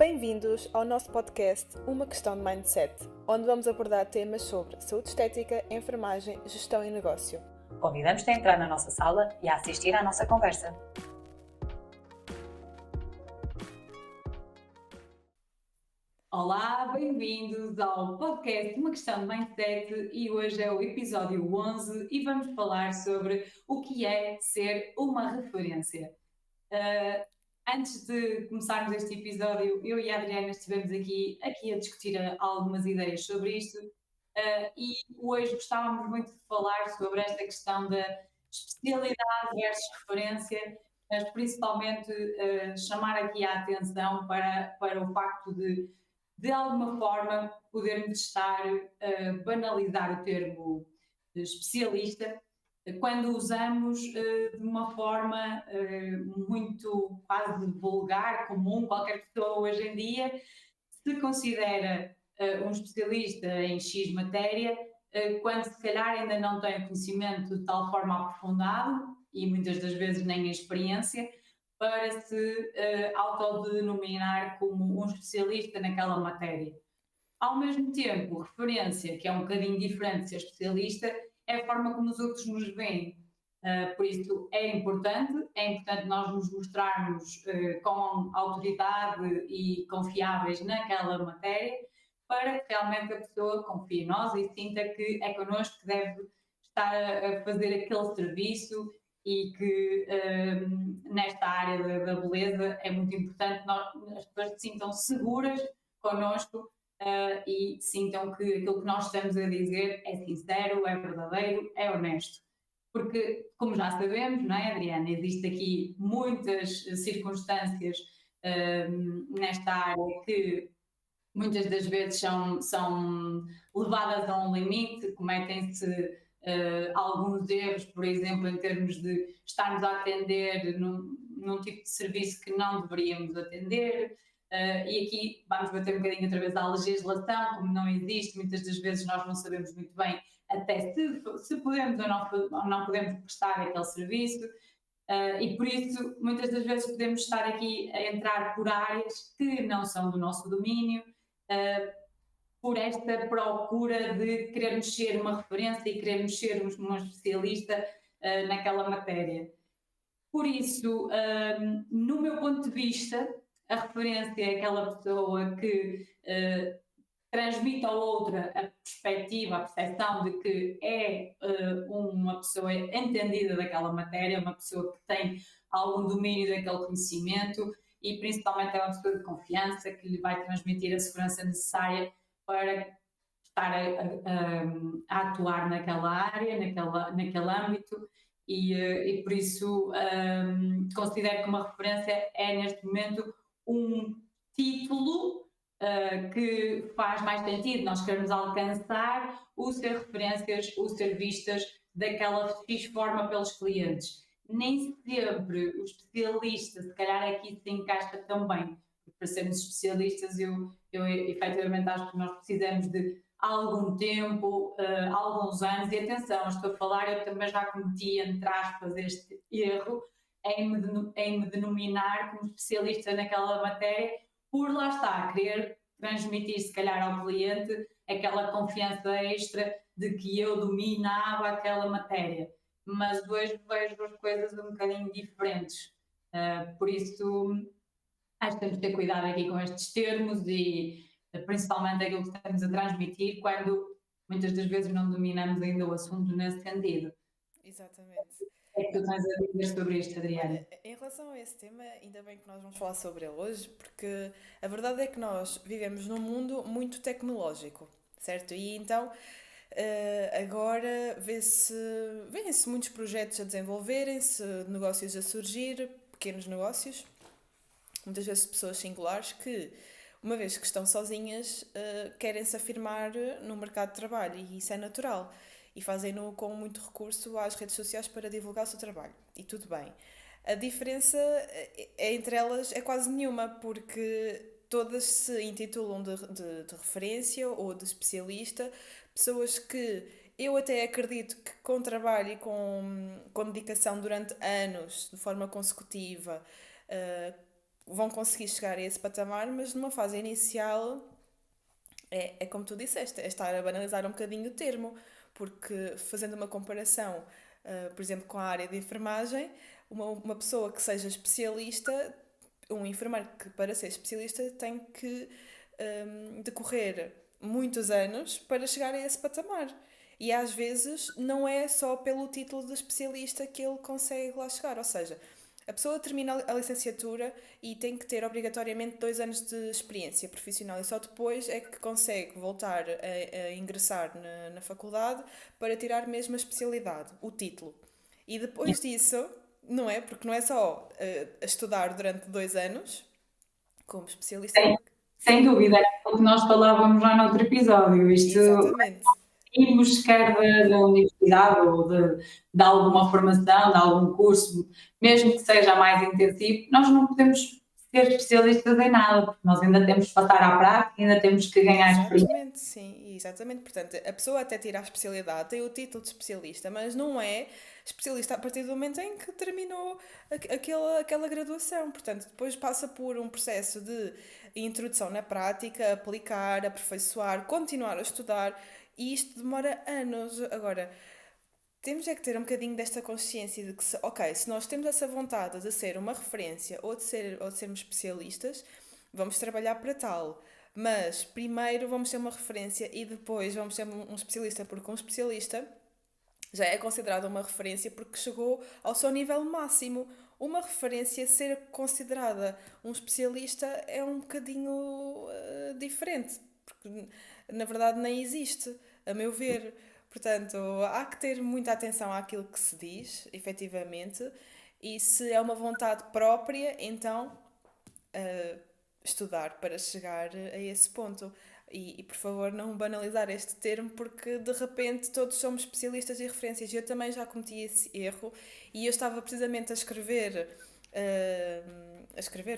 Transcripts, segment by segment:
Bem-vindos ao nosso podcast Uma Questão de Mindset, onde vamos abordar temas sobre saúde estética, enfermagem, gestão e negócio. Convidamos-te a entrar na nossa sala e a assistir à nossa conversa. Olá, bem-vindos ao podcast Uma Questão de Mindset e hoje é o episódio 11 e vamos falar sobre o que é ser uma referência. Antes de começarmos este episódio, eu e a Adriana estivemos aqui a discutir algumas ideias sobre isto e hoje gostávamos muito de falar sobre esta questão da especialidade versus referência, mas principalmente chamar aqui a atenção para o facto de alguma forma, podermos estar a banalizar o termo especialista quando usamos de uma forma muito quase vulgar, comum, qualquer pessoa hoje em dia se considera um especialista em X matéria, quando se calhar ainda não tem o conhecimento de tal forma aprofundado e muitas das vezes nem a experiência para se autodenominar como um especialista naquela matéria. Ao mesmo tempo, referência, que é um bocadinho diferente de ser especialista, é a forma como os outros nos veem. Por isso é importante nós nos mostrarmos com autoridade e confiáveis naquela matéria para que realmente a pessoa confie em nós e sinta que é connosco que deve estar a fazer aquele serviço e que nesta área da beleza é muito importante que as pessoas se sintam seguras connosco e sintam que aquilo que nós estamos a dizer é sincero, é verdadeiro, é honesto. Porque, como já sabemos, não é, Adriana, existe aqui muitas circunstâncias nesta área que muitas das vezes são levadas a um limite, cometem-se alguns erros, por exemplo, em termos de estarmos a atender num tipo de serviço que não deveríamos atender. E aqui vamos bater um bocadinho através da legislação, como não existe, muitas das vezes nós não sabemos muito bem até se podemos ou não podemos prestar aquele serviço. E por isso, muitas das vezes podemos estar aqui a entrar por áreas que não são do nosso domínio, por esta procura de querermos ser uma referência e querermos ser um especialista naquela matéria. Por isso, no meu ponto de vista, a referência é aquela pessoa que transmite ao outro a perspectiva, a percepção de que é uma pessoa entendida daquela matéria, uma pessoa que tem algum domínio daquele conhecimento e principalmente é uma pessoa de confiança que lhe vai transmitir a segurança necessária para estar a atuar naquela área, naquele âmbito e por isso considero que uma referência é neste momento um título que faz mais sentido nós queremos alcançar o ser referências, o ser vistas daquela X forma pelos clientes. Nem sempre o especialista, se calhar aqui se encaixa também, porque para sermos especialistas eu efetivamente acho que nós precisamos de algum tempo, alguns anos, e atenção, estou a falar, eu também já cometi, entre aspas, este erro em me denominar como especialista naquela matéria, por lá está, querer transmitir se calhar ao cliente aquela confiança extra de que eu dominava aquela matéria, mas hoje vejo as coisas um bocadinho diferentes, por isso acho que temos de ter cuidado aqui com estes termos e principalmente aquilo que estamos a transmitir quando muitas das vezes não dominamos ainda o assunto nesse sentido. Exatamente. O que é que tu tens a dizer sobre isto, Adriana? Olha, em relação a esse tema, ainda bem que nós vamos falar sobre ele hoje, porque a verdade é que nós vivemos num mundo muito tecnológico, certo? E então agora vêem-se muitos projetos a desenvolverem-se, negócios a surgir, pequenos negócios, muitas vezes pessoas singulares que, uma vez que estão sozinhas, querem se afirmar no mercado de trabalho e isso é natural. E fazem-no com muito recurso às redes sociais para divulgar o seu trabalho. E tudo bem. A diferença entre elas é quase nenhuma, porque todas se intitulam de referência ou de especialista, pessoas que eu até acredito que com trabalho e com dedicação durante anos, de forma consecutiva, vão conseguir chegar a esse patamar, mas numa fase inicial é como tu disseste, é estar a banalizar um bocadinho o termo, porque fazendo uma comparação, por exemplo, com a área de enfermagem, uma pessoa que seja especialista, um enfermeiro que para ser especialista tem que decorrer muitos anos para chegar a esse patamar. E às vezes não é só pelo título de especialista que ele consegue lá chegar, ou seja, a pessoa termina a licenciatura e tem que ter obrigatoriamente 2 anos de experiência profissional e só depois é que consegue voltar a ingressar na faculdade para tirar mesmo a especialidade, o título. E depois disso, não é? Porque não é só estudar durante 2 anos como especialista. Sem, sem dúvida, era o que nós falávamos já no outro episódio. Isto, Exatamente. irmos quer da universidade ou de alguma formação, de algum curso, mesmo que seja mais intensivo, nós não podemos ser especialistas em nada, porque nós ainda temos que passar à prática, ainda temos que ganhar experiência. Exatamente, sim, exatamente. Portanto, a pessoa até tira a especialidade, tem o título de especialista, mas não é especialista a partir do momento em que terminou aquela graduação. Portanto, depois passa por um processo de introdução na prática, aplicar, aperfeiçoar, continuar a estudar, e isto demora anos. Agora, temos é que ter um bocadinho desta consciência de que, ok, se nós temos essa vontade de ser uma referência ou de sermos especialistas, vamos trabalhar para tal. Mas primeiro vamos ser uma referência e depois vamos ser um especialista, porque um especialista já é considerado uma referência porque chegou ao seu nível máximo. Uma referência ser considerada um especialista é um bocadinho diferente, porque na verdade nem existe, a meu ver. Portanto, há que ter muita atenção àquilo que se diz, efetivamente, e se é uma vontade própria, então uh, estudar para chegar a esse ponto. E por favor, não banalizar este termo, porque de repente todos somos especialistas e referências. Eu também já cometi esse erro e eu estava precisamente a escrever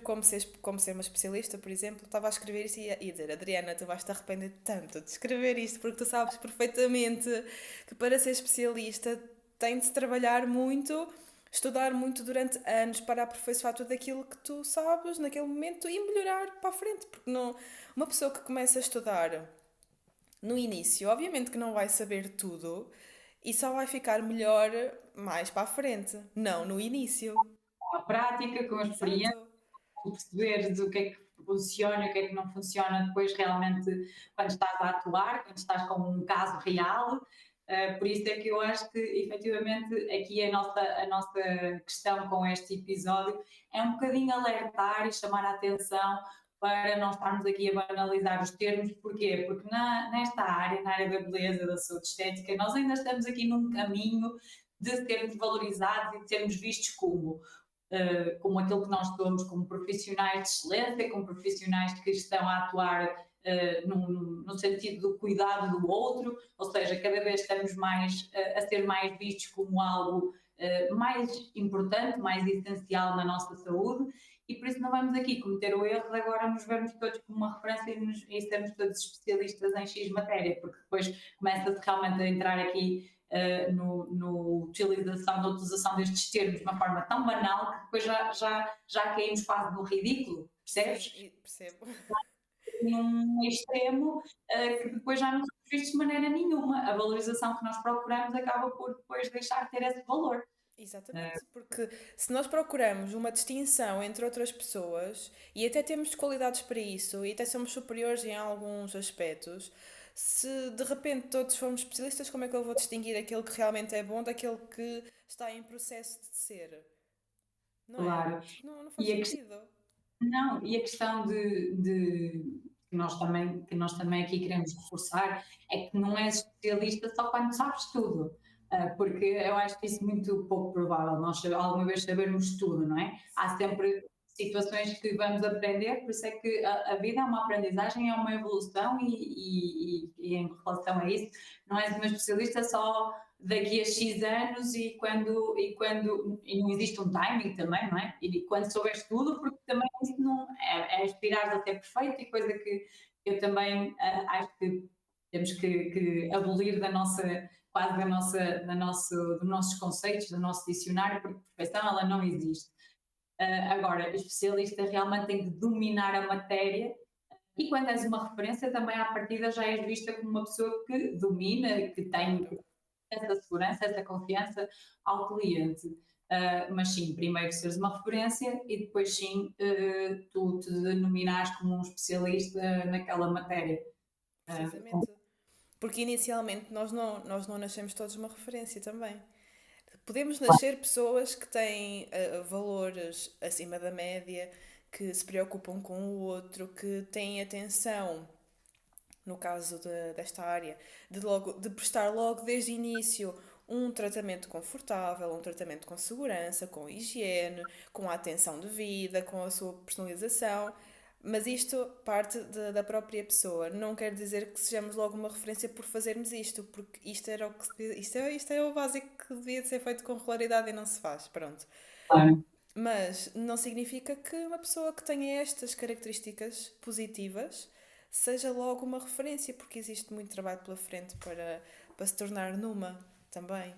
como ser uma especialista, por exemplo. Estava a escrever isso e ia dizer: Adriana, tu vais te arrepender tanto de escrever isto, porque tu sabes perfeitamente que para ser especialista tem de se trabalhar muito, estudar muito durante anos para aperfeiçoar tudo aquilo que tu sabes naquele momento e melhorar para a frente. Porque não, uma pessoa que começa a estudar no início, obviamente que não vai saber tudo e só vai ficar melhor mais para a frente, não no início. Com a prática, com a experiência, Exato. com perceberes o que é que funciona, o que é que não funciona depois realmente quando estás a atuar, quando estás com um caso real. Por isso é que eu acho que, efetivamente, aqui a nossa questão com este episódio é um bocadinho alertar e chamar a atenção para não estarmos aqui a banalizar os termos. Porquê? Porque nesta área, na área da beleza, da saúde estética, nós ainda estamos aqui num caminho de sermos valorizados e de sermos vistos como aquilo que nós somos, como profissionais de excelência, como profissionais que estão a atuar no sentido do cuidado do outro, ou seja, cada vez estamos mais a ser mais vistos como algo mais importante, mais essencial na nossa saúde, e por isso não vamos aqui cometer o erro de agora nos vermos todos como uma referência e sermos todos especialistas em X matéria, porque depois começa-se realmente a entrar aqui no utilização, na utilização destes termos de uma forma tão banal que depois já caímos quase no ridículo, percebes? Sim, percebo. Num extremo que depois já não somos vistos de maneira nenhuma. A valorização que nós procuramos acaba por depois deixar de ter esse valor. Exatamente, porque se nós procuramos uma distinção entre outras pessoas e até temos qualidades para isso e até somos superiores em alguns aspectos, se de repente todos formos especialistas, como é que eu vou distinguir aquele que realmente é bom daquele que está em processo de ser? Não é? Claro. Não faz E a, sentido. não, e a questão que nós também aqui queremos reforçar é que não és especialista só quando sabes tudo. Porque eu acho que isso é muito pouco provável, nós alguma vez sabermos tudo, não é? Há Sim. sempre situações que vamos aprender, por isso é que a vida é uma aprendizagem, é uma evolução e em relação a isso, não és uma especialista só daqui a X anos e não existe um timing também, não é? E quando souberes tudo, porque também isso não é aspirar a ser perfeito e coisa que eu também acho que temos que abolir da nossa, quase dos nossos conceitos, do nosso dicionário, porque perfeição ela não existe. Agora, o especialista realmente tem que dominar a matéria e quando és uma referência também à partida já és vista como uma pessoa que domina, que tem Claro. essa segurança, essa confiança ao cliente. Mas sim, primeiro seres uma referência e depois sim tu te denominares como um especialista naquela matéria. Uh, Precisamente. Porque inicialmente nós não nascemos todos uma referência também. Podemos nascer pessoas que têm valores acima da média, que se preocupam com o outro, que têm atenção, no caso desta área, de prestar logo desde o início um tratamento confortável, um tratamento com segurança, com higiene, com a atenção devida, com a sua personalização. Mas isto parte da própria pessoa. Não quer dizer que sejamos logo uma referência por fazermos isto, porque isto era o que isto é o básico que devia ser feito com regularidade e não se faz. Pronto. claro. Mas não significa que uma pessoa que tenha estas características positivas seja logo uma referência, porque existe muito trabalho pela frente para se tornar numa também.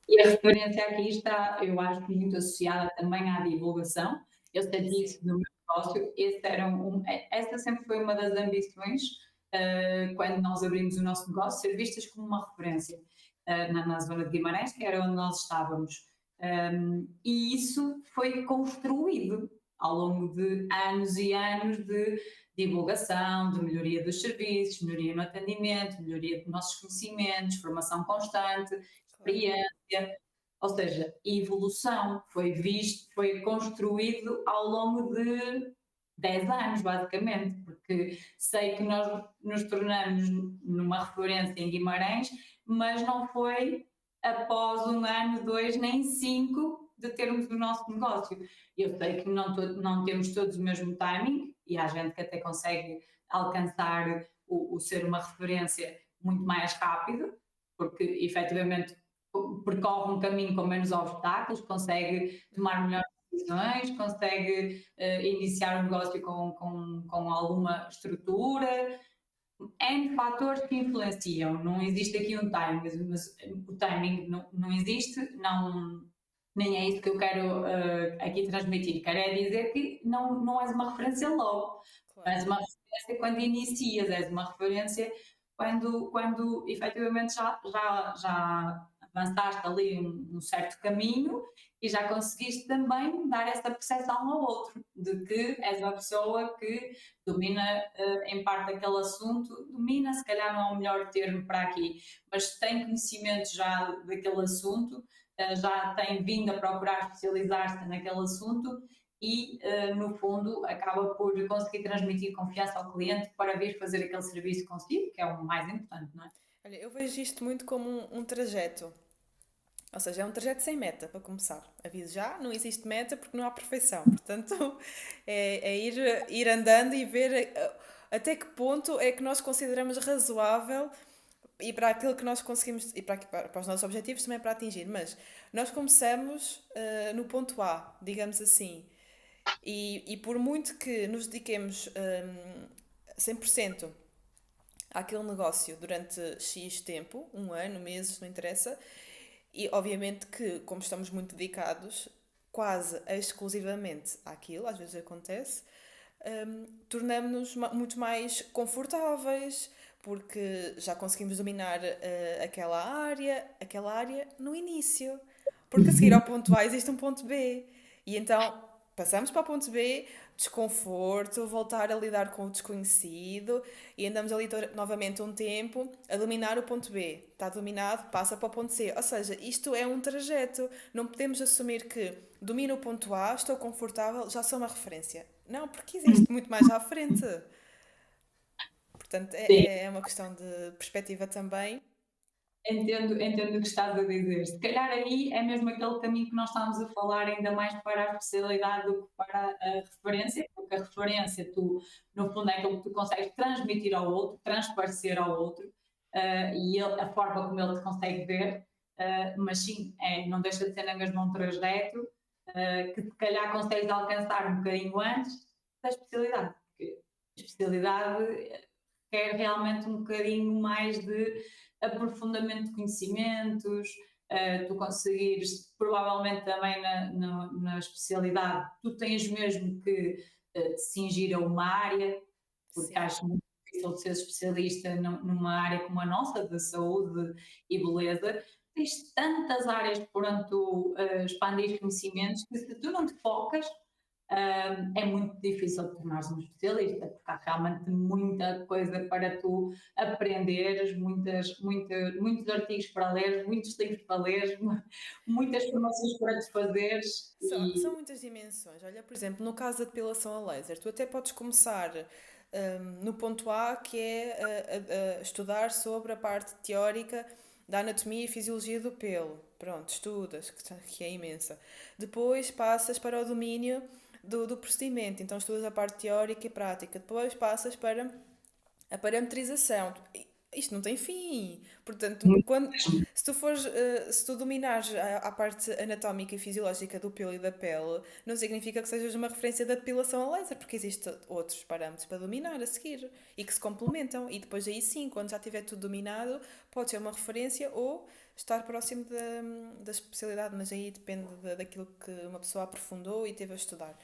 E a referência aqui está, eu acho, muito associada também à divulgação. Eu senti Sim, isso no meu negócio. Essa sempre foi uma das ambições quando nós abrimos o nosso negócio, ser vistas como uma referência na zona de Guimarães, que era onde nós estávamos. E isso foi construído ao longo de anos e anos de divulgação, de melhoria dos serviços, melhoria no atendimento, melhoria dos nossos conhecimentos, formação constante, claro. experiência, ou seja, evolução foi visto, foi construído ao longo de 10 anos, basicamente, porque sei que nós nos tornamos numa referência em Guimarães, mas não foi após um ano, dois, nem cinco de termos o nosso negócio. Eu sei que não temos todos o mesmo timing e há gente que até consegue alcançar o ser uma referência muito mais rápido, porque efetivamente percorre um caminho com menos obstáculos, consegue tomar melhores decisões, consegue iniciar um negócio com alguma estrutura. N fatores que influenciam, não existe aqui um timing, mas o timing não existe, nem é isso que eu quero aqui transmitir. Quero é dizer que não és uma referência logo, és Claro. uma referência quando inicias, és uma referência quando efetivamente já avançaste ali um certo caminho e já conseguiste também dar essa percepção ao outro, de que és uma pessoa que domina em parte aquele assunto, domina, se calhar não é o melhor termo para aqui, mas tem conhecimento já daquele assunto, já tem vindo a procurar especializar-se naquele assunto e, no fundo, acaba por conseguir transmitir confiança ao cliente para vir fazer aquele serviço consigo, que é o mais importante, não é? Olha, eu vejo isto muito como um trajeto. Ou seja, é um trajeto sem meta, para começar. Aviso já, não existe meta porque não há perfeição. Portanto, é ir andando e ver até que ponto é que nós consideramos razoável e para aquilo que nós conseguimos, e para os nossos objetivos também para atingir. Mas nós começamos no ponto A, digamos assim. E por muito que nos dediquemos 100% àquele negócio durante X tempo, um ano, meses, não interessa, e obviamente que, como estamos muito dedicados quase exclusivamente àquilo, às vezes acontece, tornamos-nos muito mais confortáveis, porque já conseguimos dominar aquela área no início. Porque a seguir ao ponto A existe um ponto B. E então passamos para o ponto B, desconforto, voltar a lidar com o desconhecido e andamos ali novamente um tempo a dominar o ponto B. Está dominado, passa para o ponto C. Ou seja, isto é um trajeto. Não podemos assumir que domino o ponto A, estou confortável, já sou uma referência. Não, porque existe muito mais à frente. Portanto, Sim, é uma questão de perspectiva também. entendo o que estás a dizer. Se calhar aí é mesmo aquele caminho que nós estamos a falar, ainda mais para a especialidade do que para a referência, porque a referência, tu, no fundo, é aquilo que tu consegues transmitir ao outro, transparecer ao outro, e a forma como ele te consegue ver, mas sim, não deixa de ser na mesma um trajeto que se calhar consegues alcançar um bocadinho antes da especialidade, porque a especialidade quer realmente um bocadinho mais de aprofundamento de conhecimentos, tu conseguires, provavelmente também na especialidade, tu tens mesmo que te cingir a uma área, porque Sim, acho muito difícil de ser especialista numa área como a nossa, de saúde e beleza. Tens tantas áreas por onde tu expandir conhecimentos que se tu não te focas, é muito difícil tornar-se um especialista, porque há realmente muita coisa para tu aprenderes, muitos artigos para ler, muitos livros para ler, muitas formações para te fazeres são e muitas dimensões. Olha, por exemplo, no caso da depilação a laser, tu até podes começar no ponto A, que é a estudar sobre a parte teórica da anatomia e fisiologia do pelo. Pronto, estudas, que é imensa. Depois passas para o domínio do procedimento, então estudas a parte teórica e prática. Depois passas para a parametrização. Isto não tem fim. Portanto, muito quando, mesmo. se tu dominares a parte anatómica e fisiológica do pelo e da pele, não significa que sejas uma referência da depilação a laser, porque existem outros parâmetros para dominar a seguir e que se complementam. E depois aí sim, quando já tiver tudo dominado, pode ser uma referência ou estar próximo da especialidade, mas aí depende daquilo que uma pessoa aprofundou e teve a estudar.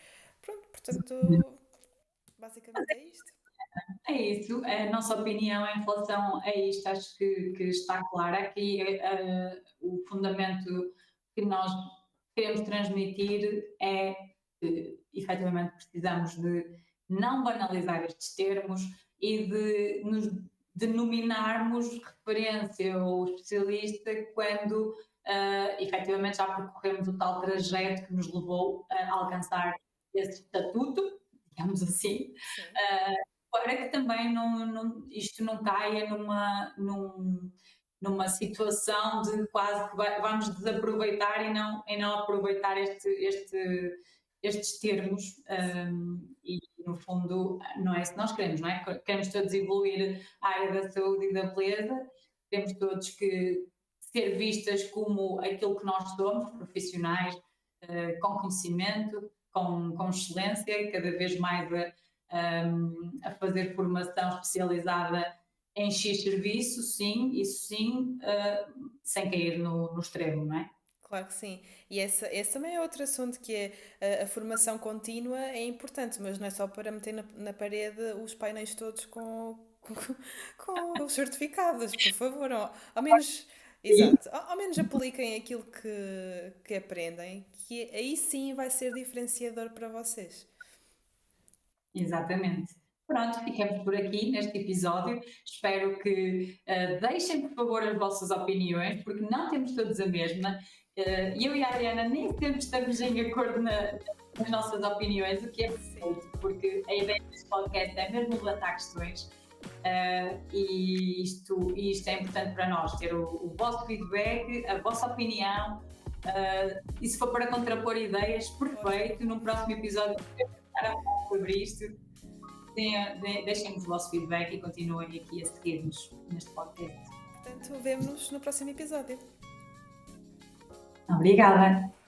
Pronto, portanto, basicamente é isto. É isso, a nossa opinião em relação a isto acho que está clara. Aqui o fundamento que nós queremos transmitir é que efetivamente precisamos de não banalizar estes termos e de nos denominarmos referência ou especialista quando efetivamente já percorremos o tal trajeto que nos levou a alcançar esse estatuto, digamos assim, Sim. para que também isto não caia numa situação de quase que vamos desaproveitar e não aproveitar estes termos, e no fundo não é isso que nós queremos, não é? Queremos todos evoluir a área da saúde e da beleza, temos todos que ser vistas como aquilo que nós somos, profissionais, com conhecimento, com excelência e cada vez mais a fazer formação especializada em X serviço, sim, isso sim, sem cair no extremo, não é? Claro que sim. E esse também é outro assunto que é a formação contínua é importante, mas não é só para meter na parede os painéis todos com os certificados, por favor. Ao menos, Sim, exato, ao menos apliquem aquilo que aprendem, que aí sim vai ser diferenciador para vocês. exatamente. Pronto, ficamos por aqui neste episódio. Espero que deixem, por favor, as vossas opiniões, porque não temos todos a mesma. Eu e a Adriana nem sempre estamos em acordo nas nossas opiniões, o que é Sim, perfeito, porque a ideia deste podcast é mesmo levantar questões. E isto é importante para nós, ter o vosso feedback, a vossa opinião, e se for para contrapor ideias, ótimo. perfeito. Num próximo episódio, estar a falar sobre isto. Deixem-nos o vosso feedback e continuem aqui a seguir-nos neste podcast. Portanto, vemo-nos no próximo episódio. Obrigada!